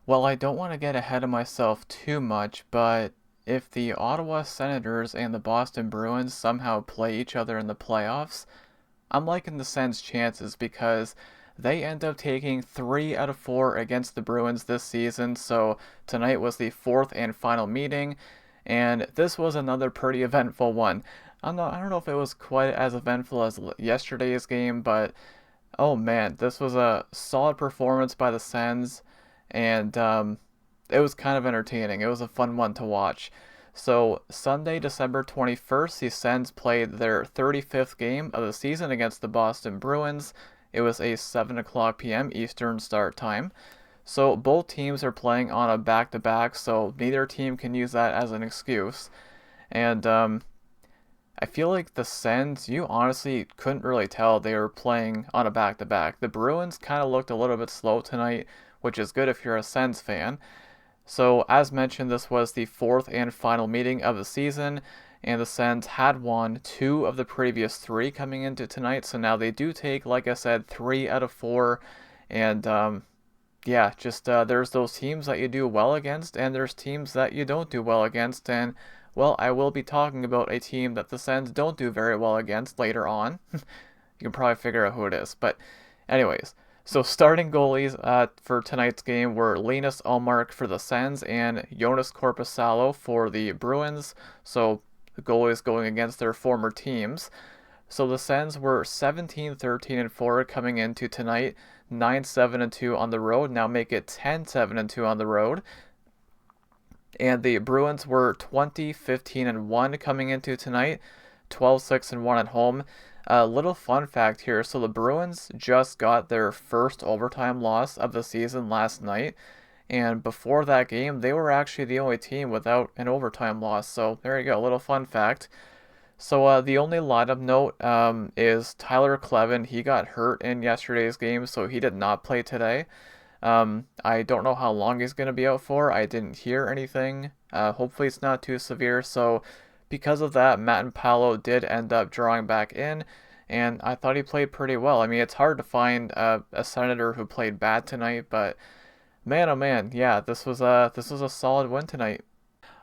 Well, I don't want to get ahead of myself too much, but if the Ottawa Senators and the Boston Bruins somehow play each other in the playoffs, I'm liking the Sens' chances because they end up taking 3 out of 4 against the Bruins this season. So tonight was the fourth and final meeting, and this was another pretty eventful one. I don't know if it was quite as eventful as yesterday's game, but oh man, this was a solid performance by the Sens, and it was kind of entertaining. It was a fun one to watch. So, Sunday, December 21st, the Sens played their 35th game of the season against the Boston Bruins. It was a 7 o'clock p.m. Eastern start time. So, both teams are playing on a back to back, so neither team can use that as an excuse. And I feel like the Sens, you honestly couldn't really tell they were playing on a back to back. The Bruins kind of looked a little bit slow tonight, which is good if you're a Sens fan. So, as mentioned, this was the fourth and final meeting of the season, and the Sens had won 2 of the previous 3 coming into tonight. So now they do take, like I said, 3 out of 4. And yeah, just there's those teams that you do well against, and there's teams that you don't do well against. And well, I will be talking about a team that the Sens don't do very well against later on. You can probably figure out who it is. But, anyways, so starting goalies for tonight's game were Linus Ullmark for the Sens and Jonas Korpisalo for the Bruins. So the goalies going against their former teams. So the Sens were 17, 13, and 4 coming into tonight, 9, 7, and 2 on the road. Now make it 10, 7, and 2 on the road. And the Bruins were 20, 15, and 1 coming into tonight, 12, 6, and 1 at home. A little fun fact here. So the Bruins just got their first overtime loss of the season last night. And before that game, they were actually the only team without an overtime loss. So there you go, a little fun fact. So the only lineup note is Tyler Clevin. He got hurt in yesterday's game, so he did not play today. I don't know how long he's going to be out for. I didn't hear anything. Hopefully it's not too severe. So because of that, Matt and Paolo did end up drawing back in, and I thought he played pretty well. I mean, it's hard to find a Senator who played bad tonight, but man, oh man, yeah, this was a solid win tonight.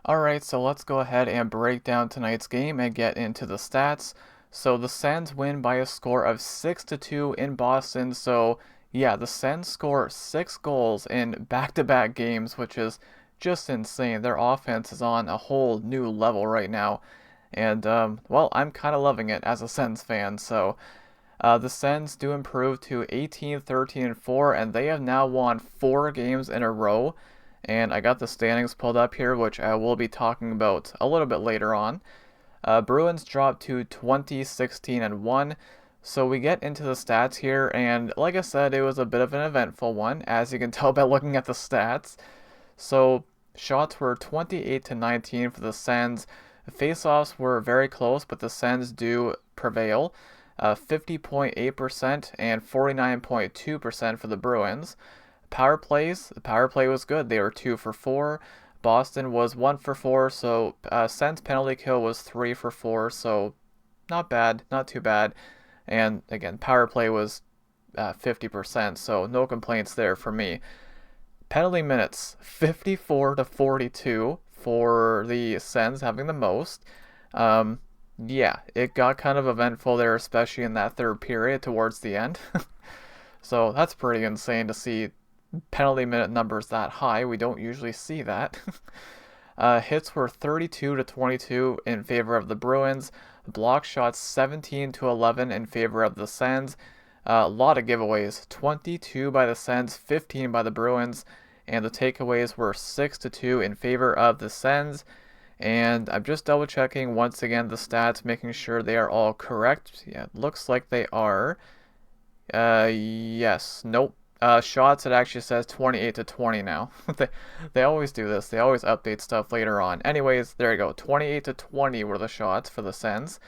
All right, so let's go ahead and break down tonight's game and get into the stats. So the Sens win by a score of 6-2 in Boston. So yeah, the Sens score 6 goals in back-to-back games, which is just insane. Their offense is on a whole new level right now. And, well, I'm kind of loving it as a Sens fan. So the Sens do improve to 18, 13, and 4, and they have now won 4 games in a row. And I got the standings pulled up here, which I will be talking about a little bit later on. Bruins dropped to 20, 16, and 1. So we get into the stats here, and like I said, it was a bit of an eventful one, as you can tell by looking at the stats. So shots were 28 to 19 for the Sens. Faceoffs were very close, but the Sens do prevail. 50.8% and 49.2% for the Bruins. The power play was good. They were 2 for 4. Boston was 1 for 4, so Sens penalty kill was 3 for 4, so not bad, not too bad. And again, power play was 50%, so no complaints there for me. Penalty minutes, 54 to 42 for the Sens having the most. Yeah, it got kind of eventful there, especially in that third period towards the end. So that's pretty insane to see penalty minute numbers that high. We don't usually see that. Hits were 32 to 22 in favor of the Bruins. Block shots 17 to 11 in favor of the Sens. A lot of giveaways, 22 by the Sens, 15 by the Bruins, and the takeaways were 6 to 2 in favor of the Sens. And I'm just double checking once again the stats, making sure they are all correct. Yeah, it looks like they are. Yes, nope. Shots, it actually says 28 to 20 now. They always do this. They always update stuff later on. Anyways, there you go. 28 to 20 were the shots for the Sens.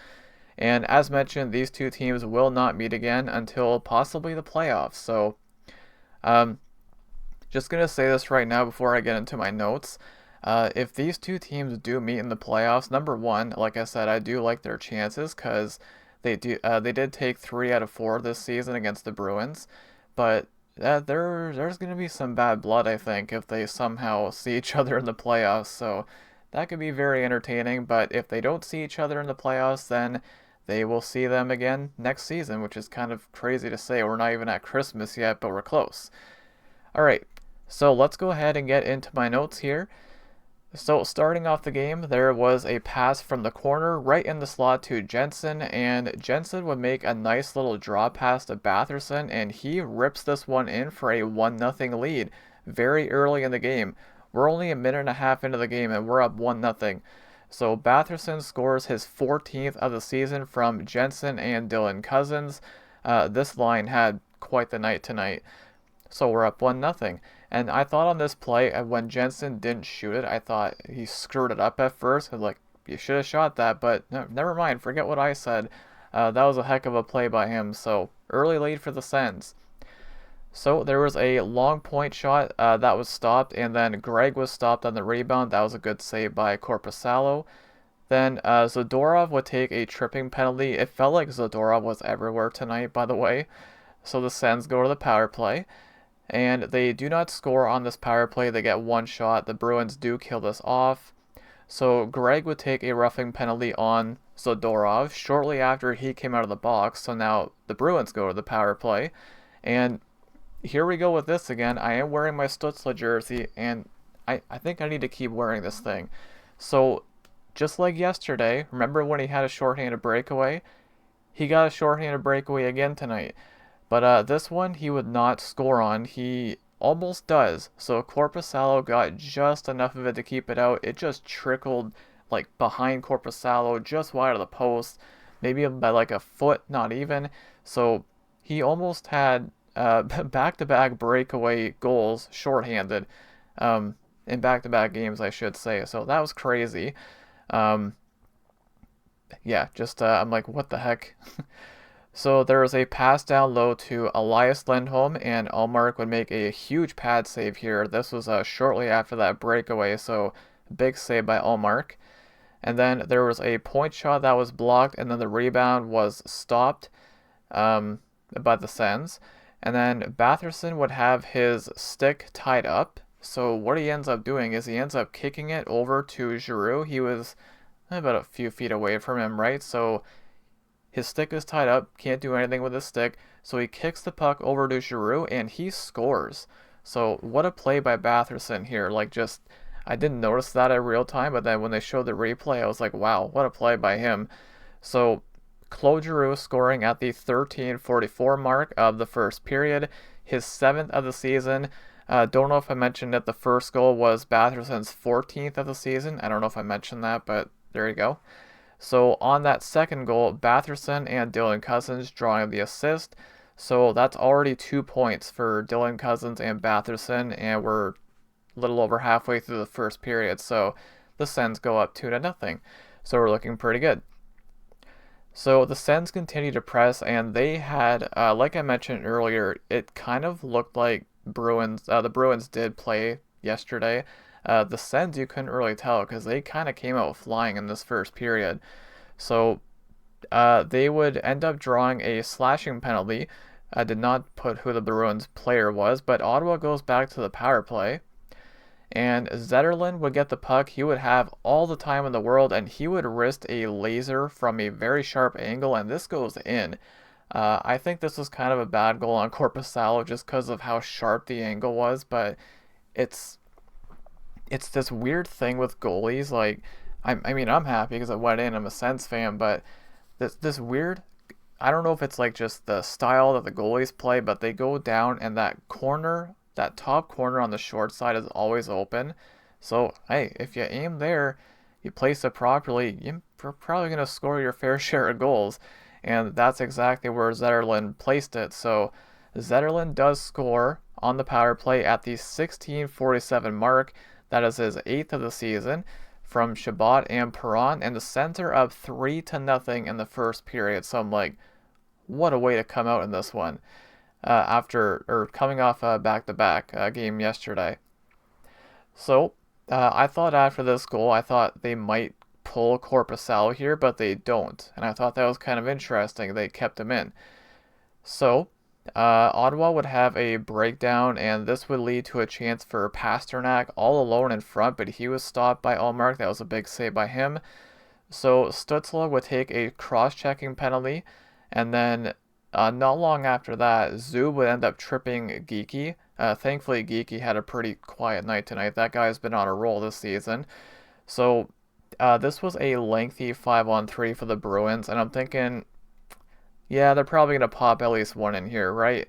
And as mentioned, these two teams will not meet again until possibly the playoffs. So, just going to say this right now before I get into my notes. If these two teams do meet in the playoffs, number one, like I said, I do like their chances because they did take 3 out of 4 this season against the Bruins. But there's gonna be some bad blood, I think, if they somehow see each other in the playoffs. So that could be very entertaining. But if they don't see each other in the playoffs, then they will see them again next season, which is kind of crazy to say. We're not even at Christmas yet, but we're close. All right, so let's go ahead and get into my notes here. So starting off the game, there was a pass from the corner right in the slot to Jensen, and Jensen would make a nice little draw pass to Batherson, and he rips this one in for a 1-0 lead very early in the game. We're only a minute and a half into the game, and we're up 1-0. So Batherson scores his 14th of the season from Jensen and Dylan Cousins. This line had quite the night tonight. So we're up 1-0. And I thought on this play, when Jensen didn't shoot it, I thought he screwed it up at first. I was like, you should have shot that, but no, never mind, forget what I said. That was a heck of a play by him. So early lead for the Sens. So there was a long point shot that was stopped, and then Greg was stopped on the rebound. That was a good save by Korpisalo. Then Zadorov would take a tripping penalty. It felt like Zadorov was everywhere tonight, by the way. So the Sens go to the power play. And they do not score on this power play. They get one shot. The Bruins do kill this off. So Greg would take a roughing penalty on Zadorov shortly after he came out of the box. So now the Bruins go to the power play. And here we go with this again. I am wearing my Stutzla jersey, and I think I need to keep wearing this thing. So just like yesterday, remember when he had a shorthanded breakaway? He got a shorthanded breakaway again tonight. But this one he would not score on. He almost does. So Korpisalo got just enough of it to keep it out. It just trickled like behind Korpisalo, just wide of the post, maybe by like a foot, not even. So he almost had back-to-back breakaway goals shorthanded in back-to-back games, I should say. So that was crazy. Yeah, just I'm like, what the heck? So there was a pass down low to Elias Lindholm, and Allmark would make a huge pad save here. This was shortly after that breakaway, so big save by Allmark. And then there was a point shot that was blocked, and then the rebound was stopped by the Sens. And then Batherson would have his stick tied up. So what he ends up doing is he ends up kicking it over to Giroux. He was about a few feet away from him, right? So his stick is tied up, can't do anything with his stick, so he kicks the puck over to Giroux, and he scores. So what a play by Batherson here. Like, just, I didn't notice that at real time, but then when they showed the replay, I was like, wow, what a play by him. So Claude Giroux scoring at the 13:44 mark of the first period, his 7th of the season. Don't know if I mentioned that the first goal was Batherson's 14th of the season. I don't know if I mentioned that, but there you go. So on that second goal, Batherson and Dylan Cousins drawing the assist. So that's already 2 points for Dylan Cousins and Batherson, and we're a little over halfway through the first period. So the Sens go up 2-0. So we're looking pretty good. So the Sens continue to press, and they had, like I mentioned earlier, it kind of looked like the Bruins did play yesterday. The Sens, you couldn't really tell because they kind of came out flying in this first period. So they would end up drawing a slashing penalty. I did not put who the Bruins player was, but Ottawa goes back to the power play. And Zetterlund would get the puck. He would have all the time in the world, and he would wrist a laser from a very sharp angle, and this goes in. I think this was kind of a bad goal on Korpisalo just because of how sharp the angle was, but it's this weird thing with goalies. Like, I mean, I'm happy because it went in. I'm a Sens fan, but this weird. I don't know if it's like just the style that the goalies play, but they go down and that corner, that top corner on the short side is always open. So hey, if you aim there, you place it properly, you're probably gonna score your fair share of goals, and that's exactly where Zetterlund placed it. So Zetterlund does score on the power play at the 16:47 mark. That is his 8th of the season from Chabot and Perron, and the Sens are up 3-0 in the first period. So I'm like, what a way to come out in this one after coming off a back-to-back game yesterday. So I thought after this goal, I thought they might pull Korpisalo here, but they don't, and I thought that was kind of interesting. They kept him in. So Ottawa would have a breakdown, and this would lead to a chance for Pasternak all alone in front, but he was stopped by Ullmark. That was a big save by him. So Stützle would take a cross-checking penalty, and then not long after that, Zub would end up tripping Geekie. Thankfully, Geekie had a pretty quiet night tonight. That guy's been on a roll this season. So this was a lengthy 5-on-3 for the Bruins, and I'm thinking, yeah, they're probably going to pop at least one in here, right?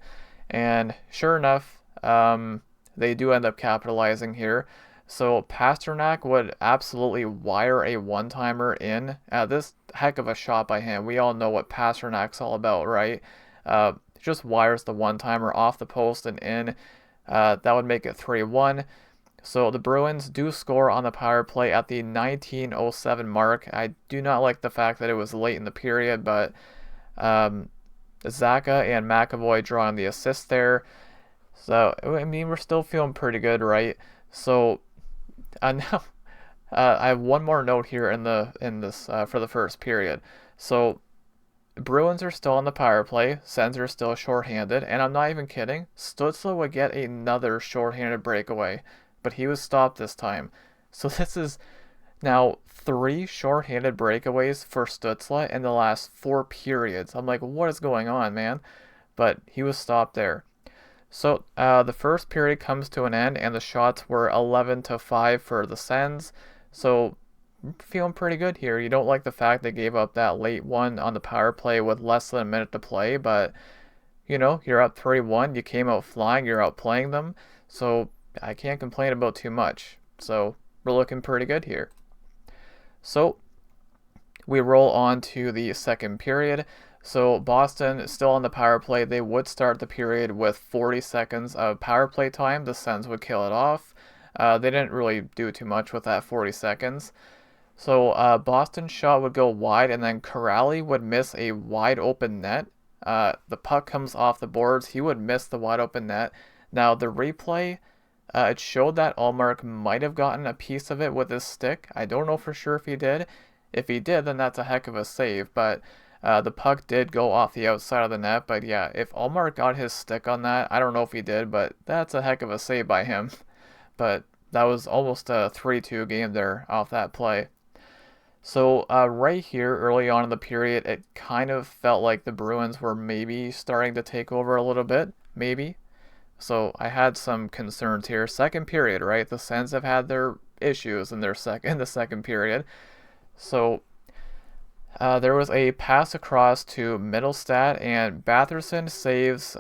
And sure enough, they do end up capitalizing here. So Pasternak would absolutely wire a one-timer in. This heck of a shot by him. We all know what Pasternak's all about, right? Just wires the one-timer off the post and in. That would make it 3-1. So the Bruins do score on the power play at the 19:07 mark. I do not like the fact that it was late in the period, but um, Zaka and McAvoy drawing the assist there. So, I mean, we're still feeling pretty good, right? So, now I have one more note here in this for the first period. So, Bruins are still on the power play. Sens are still shorthanded, and I'm not even kidding. Stützle would get another shorthanded breakaway, but he was stopped this time. So this is now 3 shorthanded breakaways for Stützle in the last 4 periods. I'm like, what is going on, man? But he was stopped there. So the first period comes to an end, and the shots were 11-5 for the Sens. So feeling pretty good here. You don't like the fact they gave up that late one on the power play with less than a minute to play, but you're up 3-1. You came out flying. You're outplaying them. So I can't complain about too much. So we're looking pretty good here. So we roll on to the second period. So Boston still on the power play. They would start the period with 40 seconds of power play time. The Sens would kill it off. They didn't really do too much with that 40 seconds. So Boston's shot would go wide, and then Corrali would miss a wide open net. The puck comes off the boards. He would miss the wide open net. Now the replay, it showed that Ullmark might have gotten a piece of it with his stick. I don't know for sure if he did. If he did, then that's a heck of a save. But the puck did go off the outside of the net. But yeah, if Ullmark got his stick on that, I don't know if he did, but that's a heck of a save by him. But that was almost a 3-2 game there off that play. So right here, early on in the period, it kind of felt like the Bruins were maybe starting to take over a little bit, maybe. So I had some concerns here. Second period, right? The Sens have had their issues in the second period. So there was a pass across to Middlestat, and Batherson saves,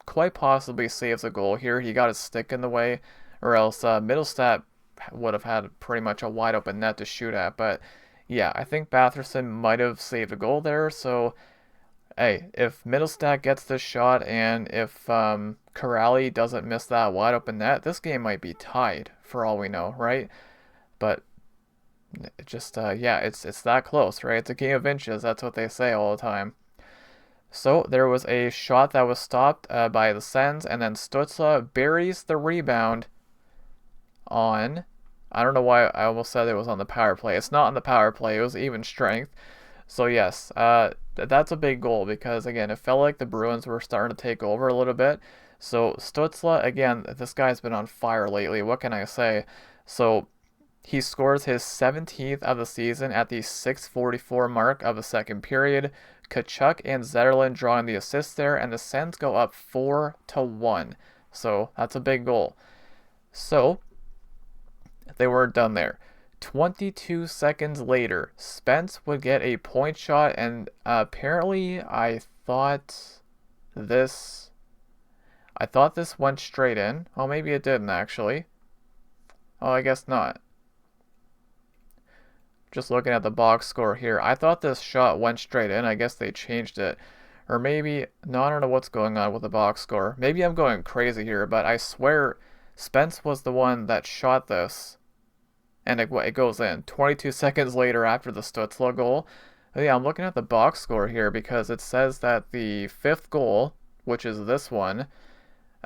quite possibly saves a goal here. He got his stick in the way, or else Middlestat would have had pretty much a wide open net to shoot at. But yeah, I think Batherson might have saved a goal there. So hey, if Middlestat gets this shot, and if Corrali doesn't miss that wide open net, this game might be tied for all we know, right? But it just yeah, it's that close, right? It's a game of inches. That's what they say all the time. So there was a shot that was stopped by the Sens, and then Stützle buries the rebound on. I don't know why I almost said it was on the power play. It's not on the power play. It was even strength. So yes, that's a big goal because again, it felt like the Bruins were starting to take over a little bit. So Stützle, again, this guy's been on fire lately. What can I say? So he scores his 17th of the season at the 6:44 mark of the second period. Tkachuk and Zetterlund drawing the assist there, and the Sens go up 4-1. So that's a big goal. So they weren't done there. 22 seconds later, Spence would get a point shot, and apparently this I thought this went straight in. Oh, maybe it didn't actually. Oh, I guess not. Just looking at the box score here, I thought this shot went straight in. I guess they changed it. Or maybe, no, I don't know what's going on with the box score. Maybe I'm going crazy here, but I swear Spence was the one that shot this, and it goes in 22 seconds later after the Stützle goal. But yeah, I'm looking at the box score here because it says that the fifth goal, which is this one,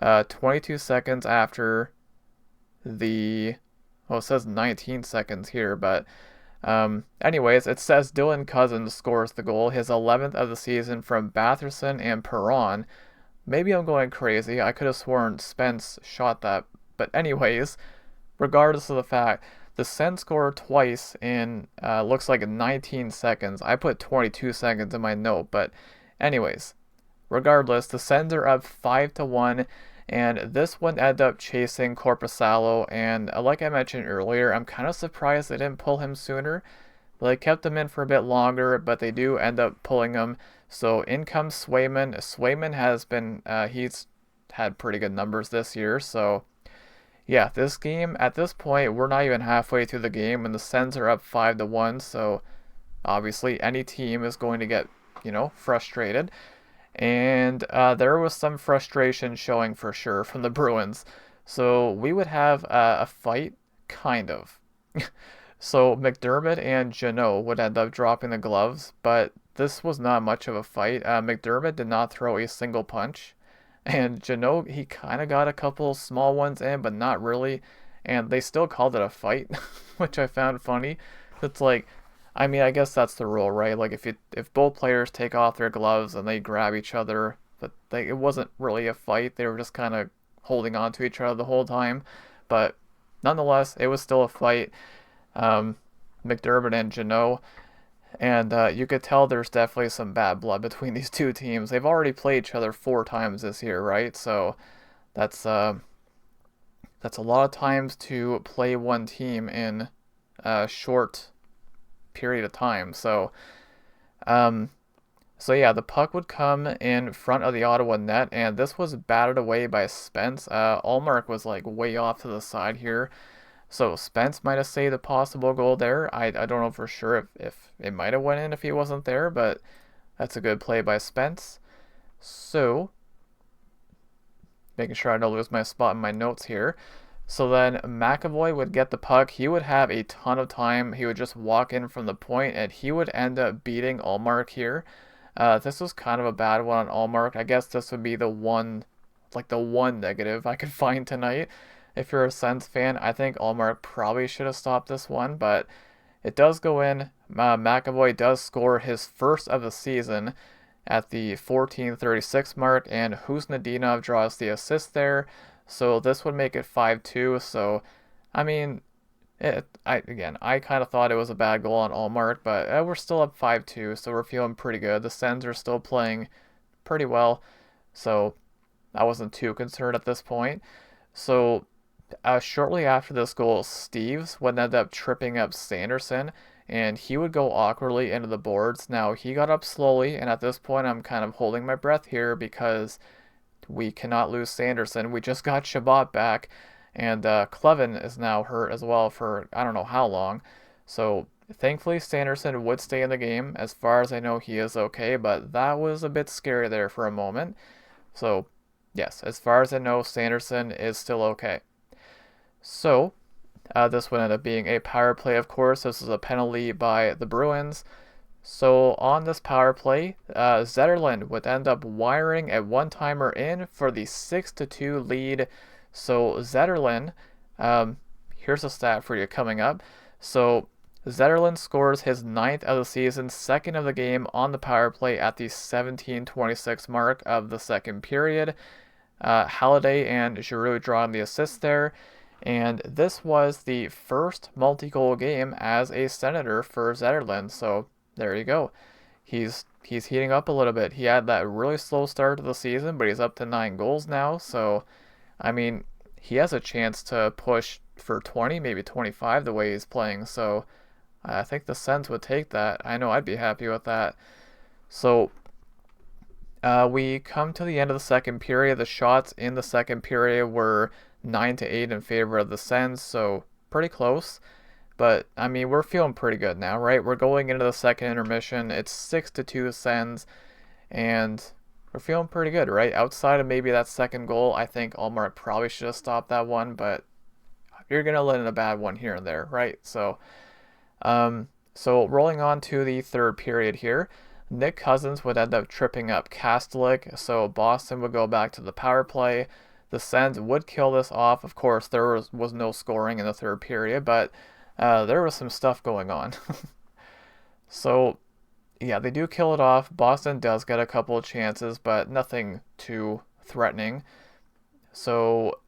22 seconds after the, well, it says 19 seconds here, but anyways, it says Dylan Cousins scores the goal, his 11th of the season from Batherson and Perron. maybe I'm going crazy. I could have sworn Spence shot that. But anyways, regardless of the fact, the Sens scored twice in looks like 19 seconds. I put 22 seconds in my note, but anyways, regardless, the Sens are up 5-1, and this one ended up chasing Corpusalo. And like I mentioned earlier, I'm kind of surprised they didn't pull him sooner. But they kept him in for a bit longer, but they do end up pulling him. So in comes Swayman. Swayman has been he's had pretty good numbers this year. So yeah, this game at this point we're not even halfway through the game, and the Sens are up 5-1. So obviously any team is going to get frustrated. And there was some frustration showing for sure from the Bruins. So we would have a fight, kind of. So McDermott and Jeannot would end up dropping the gloves, but this was not much of a fight. McDermott did not throw a single punch, and Jeannot, he kind of got a couple small ones in, but not really, and they still called it a fight, which I found funny. It's like, I mean, I guess that's the rule, right? Like if both players take off their gloves and they grab each other, but it wasn't really a fight. They were just kind of holding on to each other the whole time, but nonetheless, it was still a fight. um, McDermott and Jeannot, and you could tell there's definitely some bad blood between these two teams. They've already played each other 4 times this year, right? So that's uh, that's a lot of times to play one team in a short period of time. Um, so yeah, the puck would come in front of the Ottawa net, and this was batted away by Spence. Allmark was like way off to the side here. So Spence might have saved a possible goal there. I don't know for sure if it might have went in if he wasn't there, but that's a good play by Spence. So making sure I don't lose my spot in my notes here. So then McAvoy would get the puck. He would have a ton of time. He would just walk in from the point, and he would end up beating Allmark here. This was kind of a bad one on Allmark. I guess this would be the one negative I could find tonight. If you're a Sens fan, I think Allmark probably should have stopped this one, but it does go in. McAvoy does score his first of the season at the 14:36 mark, and Huznadinov draws the assist there. So this would make it 5-2. So, I mean, I kind of thought it was a bad goal on Allmark, but we're still up 5-2, so we're feeling pretty good. The Sens are still playing pretty well, so I wasn't too concerned at this point. So shortly after this goal, Steves would end up tripping up Sanderson, and he would go awkwardly into the boards. Now, he got up slowly, and at this point, I'm kind of holding my breath here because we cannot lose Sanderson. We just got Shabbat back, and Clevin is now hurt as well for I don't know how long. So, thankfully, Sanderson would stay in the game. As far as I know, he is okay, but that was a bit scary there for a moment. So, yes, as far as I know, Sanderson is still okay. So, this would end up being a power play, of course. This is a penalty by the Bruins. So, on this power play, Zetterlund would end up wiring a one-timer in for the 6-2 lead. So, Zetterlund, here's a stat for you coming up. So, Zetterlund scores his 9th of the season, 2nd of the game on the power play at the 17:26 mark of the second period. Halliday and Giroux drawing the assist there. And this was the first multi-goal game as a Senator for Zetterlund. So there you go. He's heating up a little bit. He had that really slow start to the season, but he's up to 9 goals now. So, I mean, he has a chance to push for 20, maybe 25 the way he's playing. So I think the Sens would take that. I know I'd be happy with that. So we come to the end of the second period. The shots in the second period were 9-8 in favor of the Sens, so pretty close. But I mean, we're feeling pretty good now, right? We're going into the second intermission. It's 6-2 Sens, and we're feeling pretty good, right? Outside of maybe that second goal, I think Allmark probably should have stopped that one, but you're gonna let in a bad one here and there, right? So rolling on to the third period here. Nick Cousins would end up tripping up Kastelik, so Boston would go back to the power play. The Sens would kill this off. Of course, there was no scoring in the third period, but there was some stuff going on. So, yeah, they do kill it off. Boston does get a couple of chances, but nothing too threatening. So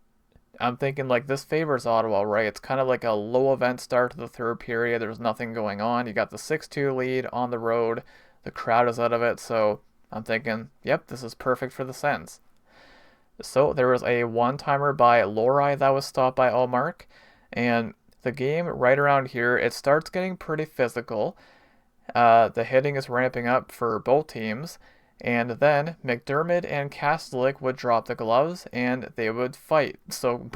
I'm thinking like this favors Ottawa, right? It's kind of like a low event start to the third period. There's nothing going on. You got the 6-2 lead on the road. The crowd is out of it. So I'm thinking, yep, this is perfect for the Sens. So there was a one-timer by Lori that was stopped by Allmark. And the game right around here, it starts getting pretty physical. The hitting is ramping up for both teams. And then McDermott and Kastelik would drop the gloves and they would fight. So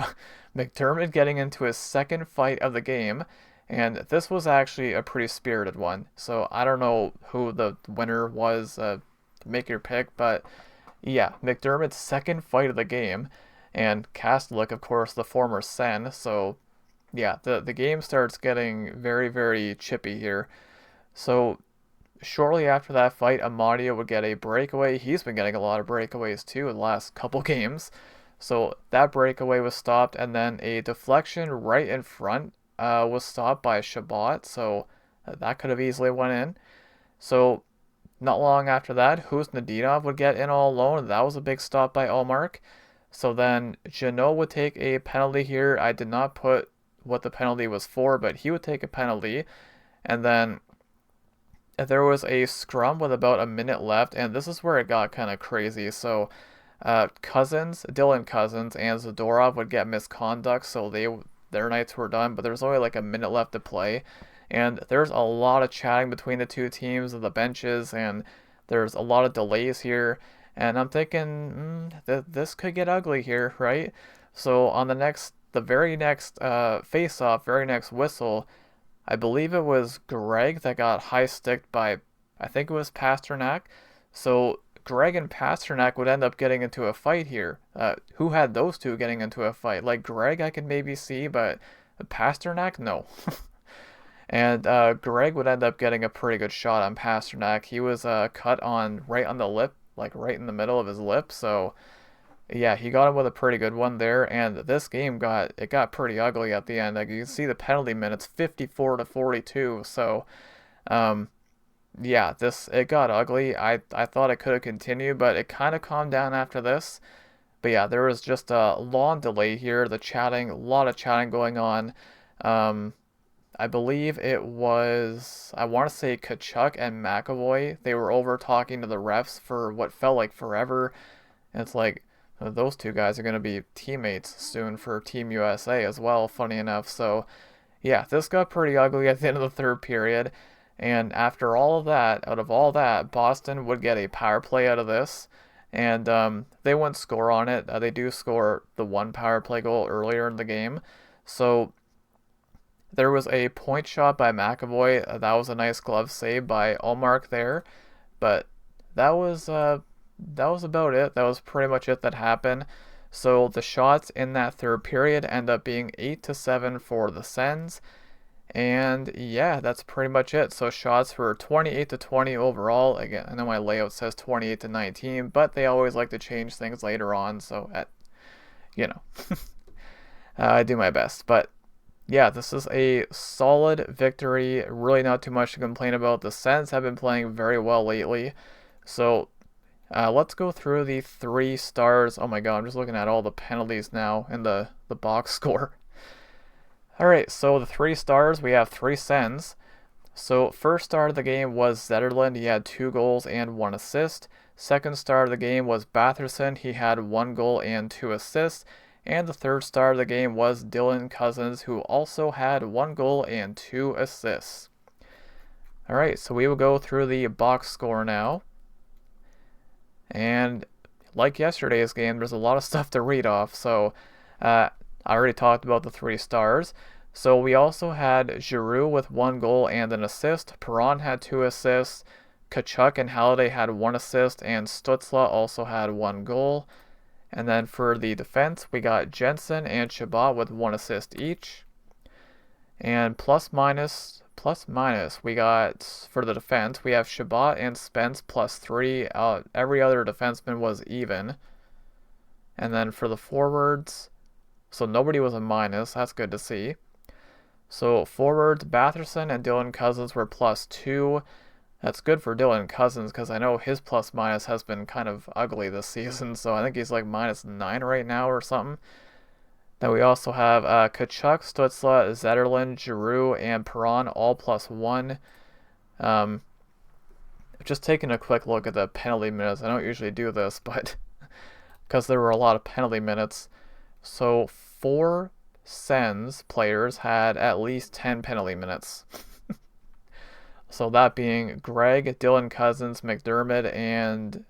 McDermott getting into his second fight of the game. And this was actually a pretty spirited one. So I don't know who the winner was. Make your pick. But yeah, McDermott's second fight of the game. And Kastelik, of course, the former Sen. So yeah, the game starts getting very, very chippy here. So shortly after that fight, Amadio would get a breakaway. He's been getting a lot of breakaways too in the last couple games. So that breakaway was stopped, and then a deflection right in front was stopped by Shabbat. So that could have easily went in. So not long after that, Husnudinov would get in all alone. That was a big stop by Allmark. So then Jeannot would take a penalty here. I did not put what the penalty was for, but he would take a penalty. And then there was a scrum with about a minute left, and this is where it got kind of crazy. So Dylan Cousins and Zadorov would get misconduct, so their nights were done, but there's only like a minute left to play. And there's a lot of chatting between the two teams of the benches, and there's a lot of delays here. And I'm thinking, this could get ugly here, right? So on the very next face-off, very next whistle, I believe it was Greg that got high-sticked by, I think it was Pasternak. So Greg and Pasternak would end up getting into a fight here. Who had those two getting into a fight? Like Greg I could maybe see, but Pasternak, no. And Greg would end up getting a pretty good shot on Pasternak. He was cut right on the lip, like right in the middle of his lip. So yeah, he got him with a pretty good one there. And this game got pretty ugly at the end. Like you can see the penalty minutes, 54-42. So yeah, it got ugly. I thought it could have continued, but it kind of calmed down after this. But yeah, there was just a long delay here. The chatting, a lot of chatting going on. I believe it was, I want to say Kachuk and McAvoy. They were over talking to the refs for what felt like forever. And it's like, those two guys are going to be teammates soon for Team USA as well, funny enough. So, yeah, this got pretty ugly at the end of the third period. And after all of that, out of all that, Boston would get a power play out of this. And they wouldn't score on it. They do score the one power play goal earlier in the game. So there was a point shot by McAvoy. That was a nice glove save by Allmark there. But that was about it. That was pretty much it that happened. So the shots in that third period end up being 8-7 for the Sens. And yeah, that's pretty much it. So shots were 28-20 overall. Again, I know my layout says 28-19, but they always like to change things later on. So I do my best. But yeah, this is a solid victory. Really not too much to complain about. The Sens have been playing very well lately. So let's go through the 3 stars. Oh my god, I'm just looking at all the penalties now in the box score. Alright, so the 3 stars, we have 3 Sens. So first star of the game was Zetterlund. He had 2 goals and 1 assist. Second star of the game was Batherson. He had 1 goal and 2 assists. And the third star of the game was Dylan Cousins, who also had 1 goal and 2 assists. Alright, so we will go through the box score now. And like yesterday's game, there's a lot of stuff to read off. So I already talked about the 3 stars. So we also had Giroux with 1 goal and an assist. Perron had 2 assists. Kachuk and Halliday had 1 assist. And Stützle also had 1 goal. And then for the defense, we got Jensen and Chabot with 1 assist each. And plus minus, we got, for the defense, we have Chabot and Spence +3. Every other defenseman was even. And then for the forwards, so nobody was a minus. That's good to see. So forwards, Batherson and Dylan Cousins were +2. That's good for Dylan Cousins because I know his plus minus has been kind of ugly this season, so I think he's like -9 right now or something. Then we also have Kachuk, Stutzla, Zetterlund, Giroux, and Perron all +1. Um, just taking a quick look at the penalty minutes. I don't usually do this, but because there were a lot of penalty minutes. So 4 Sens players had at least 10 penalty minutes. So that being Greg, Dylan Cousins, McDermott, and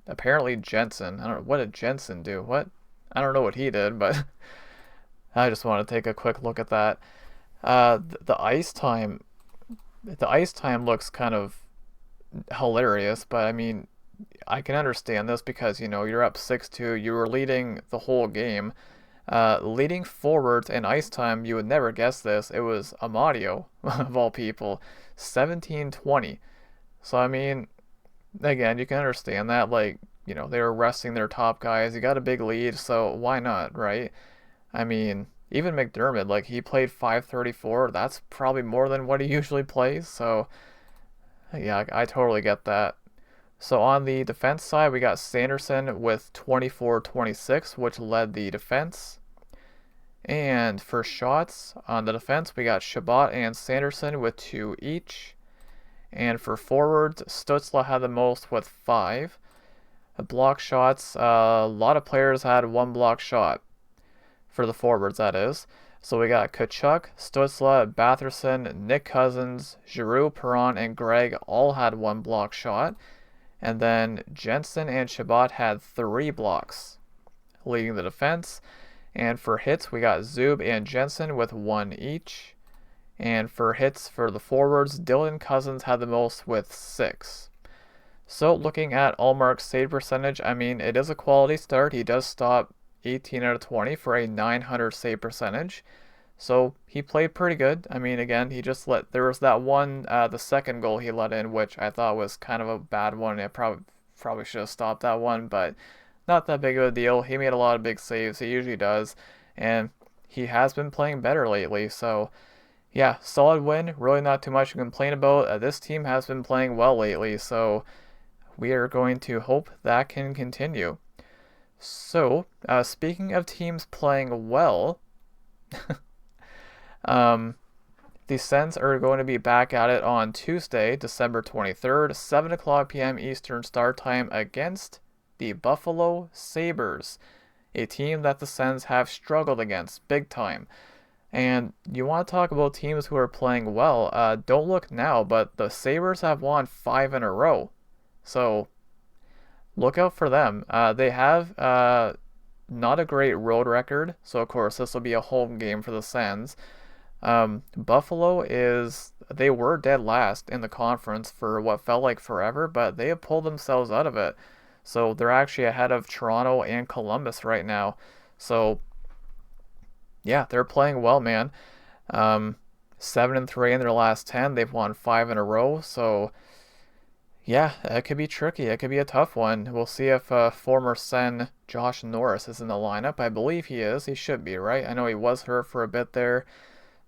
apparently Jensen. I don't know, what did Jensen do? What? I don't know what he did, but I just want to take a quick look at that. The ice time, looks kind of hilarious, but I mean, I can understand this because you're up 6-2. You were leading the whole game. Leading forwards in ice time, you would never guess this. It was Amadio, of all people, 17-20. So, I mean, again, you can understand that. Like, they were resting their top guys. You got a big lead, so why not, right? I mean, even McDermott, like, he played 534. That's probably more than what he usually plays. So, yeah, I totally get that. So on the defense side, we got Sanderson with 24-26, which led the defense. And for shots on the defense, we got Shabbat and Sanderson with 2 each. And for forwards, Stutzla had the most with 5. Block shots, a lot of players had 1 block shot. For the forwards, that is. So we got Kachuk, Stutzla, Batherson, Nick Cousins, Giroux, Perron, and Greg all had 1 block shot. And then Jensen and Shabbat had 3 blocks, leading the defense. And for hits, we got Zub and Jensen with 1 each. And for hits for the forwards, Dylan Cousins had the most with 6. So looking at Ullmark's save percentage, I mean, it is a quality start. He does stop 18 out of 20 for a .900 save percentage. So he played pretty good. I mean, again, there was that one, the second goal he let in, which I thought was kind of a bad one. I probably should have stopped that one, but not that big of a deal. He made a lot of big saves. He usually does, and he has been playing better lately. So, yeah, solid win. Really not too much to complain about. This team has been playing well lately, so we are going to hope that can continue. So, speaking of teams playing well, the Sens are going to be back at it on Tuesday, December 23rd, 7 o'clock p.m. Eastern Start Time against the Buffalo Sabres, a team that the Sens have struggled against big time. And you want to talk about teams who are playing well, don't look now, but the Sabres have won 5 in a row. So, look out for them. They have not a great road record, so of course this will be a home game for the Sens. Buffalo they were dead last in the conference for what felt like forever, but they have pulled themselves out of it. So they're actually ahead of Toronto and Columbus right now. So yeah, they're playing well, man. 7-3 in their last 10. They've won 5 in a row. So yeah, it could be tricky. It could be a tough one. We'll see if former Sen Josh Norris is in the lineup. I believe he is. He should be, right? I know he was hurt for a bit there.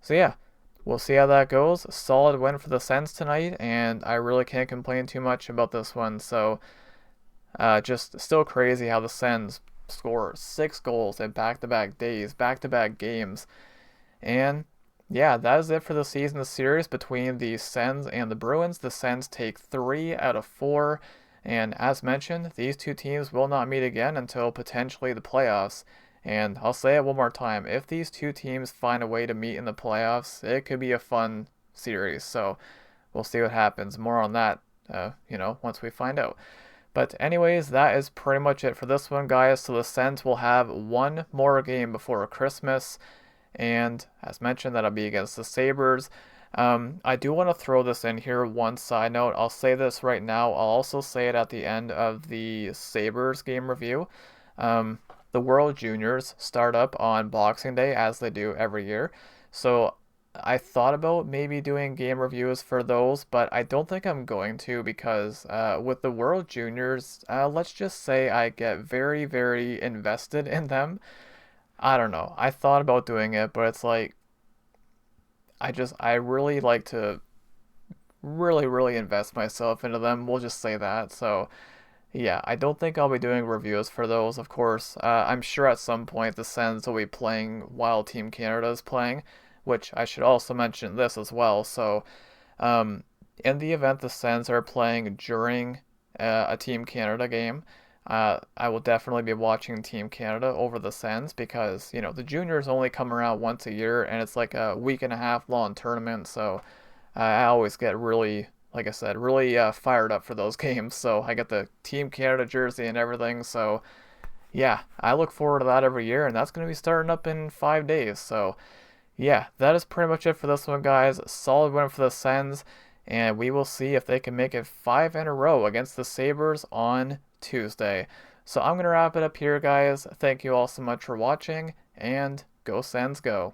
So yeah, we'll see how that goes. Solid win for the Sens tonight, and I really can't complain too much about this one. So just still crazy how the Sens score 6 goals in back-to-back days, back-to-back games. And yeah, that is it for the season series between the Sens and the Bruins. The Sens take 3 out of 4. And as mentioned, these two teams will not meet again until potentially the playoffs. And I'll say it one more time. If these two teams find a way to meet in the playoffs, it could be a fun series. So we'll see what happens. More on that, once we find out. But anyways, that is pretty much it for this one, guys. So the Sens will have one more game before Christmas. And as mentioned, that'll be against the Sabres. I do want to throw this in here, one side note. I'll say this right now. I'll also say it at the end of the Sabres game review. The World Juniors start up on Boxing Day, as they do every year. So I thought about maybe doing game reviews for those, but I don't think I'm going to because with the World Juniors, let's just say I get very, very invested in them. I don't know. I thought about doing it, but it's like I really like to really invest myself into them. We'll just say that. So yeah, I don't think I'll be doing reviews for those, of course. I'm sure at some point the Sens will be playing while Team Canada is playing, which I should also mention this as well. So, um, in the event the Sens are playing during a Team Canada game, I will definitely be watching Team Canada over the Sens because, the juniors only come around once a year and it's like a week and a half long tournament. So I always get really, like I said, really fired up for those games. So I get the Team Canada jersey and everything. So yeah, I look forward to that every year, and that's going to be starting up in 5 days. So yeah, that is pretty much it for this one, guys. Solid win for the Sens, and we will see if they can make it five in a row against the Sabres on Tuesday. So I'm going to wrap it up here, guys. Thank you all so much for watching, and go Sens go.